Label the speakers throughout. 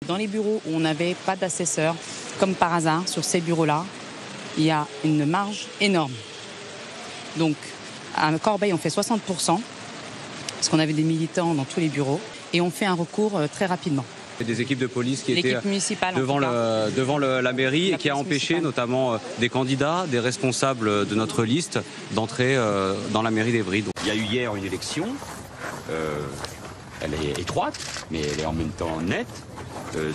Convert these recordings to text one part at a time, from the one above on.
Speaker 1: Dans les bureaux où on n'avait pas d'assesseur, comme par hasard, sur ces bureaux-là, il y a une marge énorme. Donc, à Corbeil, on fait 60%, parce qu'on avait des militants dans tous les bureaux, et on fait un recours très rapidement.
Speaker 2: Des équipes de police qui étaient devant la mairie et qui a empêché notamment des candidats, des responsables de notre liste d'entrer dans la mairie d'Evry.
Speaker 3: Il y a eu hier une élection, elle est étroite, mais elle est en même temps nette.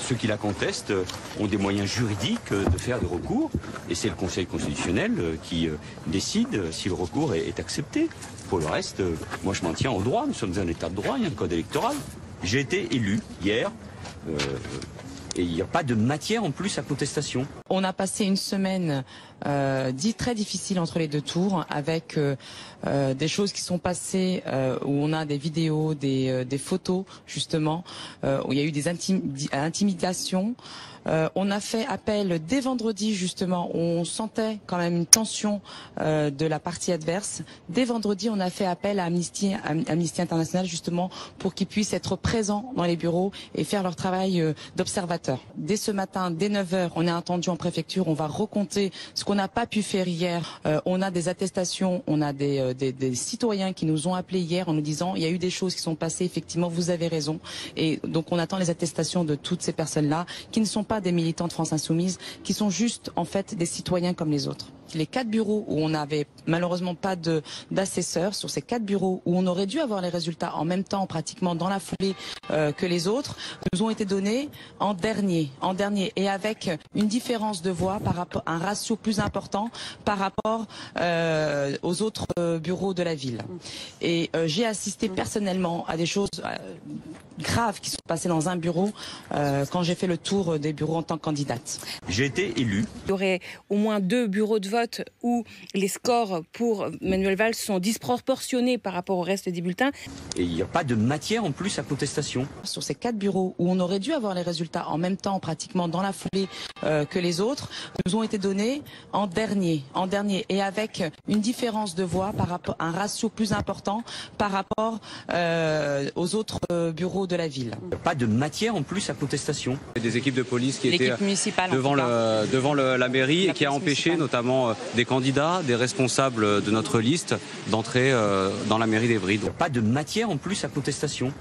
Speaker 3: Ceux qui la contestent ont des moyens juridiques de faire des recours et c'est le Conseil constitutionnel qui décide si le recours est accepté. Pour le reste, moi je m'en tiens au droit, nous sommes un état de droit, il y a un code électoral. J'ai été élu hier et il n'y a pas de matière en plus à contestation.
Speaker 1: On a passé une semaine très difficile entre les deux tours avec des choses qui sont passées où on a des vidéos, des photos justement, où il y a eu des intimidations. On a fait appel dès vendredi justement, où on sentait quand même une tension de la partie adverse. Dès vendredi, on a fait appel à Amnesty International justement pour qu'ils puissent être présents dans les bureaux et faire leur travail d'observateur. Dès ce matin, dès 9h, on est attendu en préfecture, on va recompter ce qu'on n'a pas pu faire hier. On a des attestations, on a des citoyens qui nous ont appelés hier en nous disant il y a eu des choses qui sont passées, effectivement vous avez raison. Et donc on attend les attestations de toutes ces personnes-là qui ne sont pas des militants de France Insoumise, qui sont juste en fait des citoyens comme les autres. Les 4 bureaux où on n'avait malheureusement pas d'assesseurs, sur ces 4 bureaux où on aurait dû avoir les résultats en même temps, pratiquement dans la foulée que les autres, nous ont été donnés en dernier, et avec une différence de voix par rapport à un ratio plus important par rapport aux autres bureaux de la ville. Et j'ai assisté personnellement à des choses graves qui sont passées dans un bureau quand j'ai fait le tour des bureaux en tant que candidate.
Speaker 3: J'ai été élu.
Speaker 4: Il y aurait au moins 2 bureaux de vote où les scores pour Manuel Valls sont disproportionnés par rapport au reste des bulletins.
Speaker 3: Et il n'y a pas de matière en plus à contestation.
Speaker 1: Sur ces 4 bureaux où on aurait dû avoir les résultats en même temps, pratiquement dans la foulée que les autres, nous ont été donnés en dernier, et avec une différence de voix par rapport à un ratio plus important par rapport aux autres bureaux de la ville.
Speaker 3: Il n'y a pas de matière en plus à contestation.
Speaker 2: Des équipes de police qui étaient devant la mairie et qui a empêché notamment des candidats, des responsables de notre liste d'entrer dans la mairie d'Evry.
Speaker 3: Il n'y a pas de matière en plus à contestation.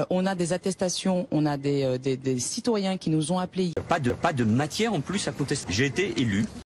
Speaker 1: On a des attestations, on a des citoyens qui nous ont appelés.
Speaker 3: Il n'y a pas de matière en plus à contester. J'ai été élu.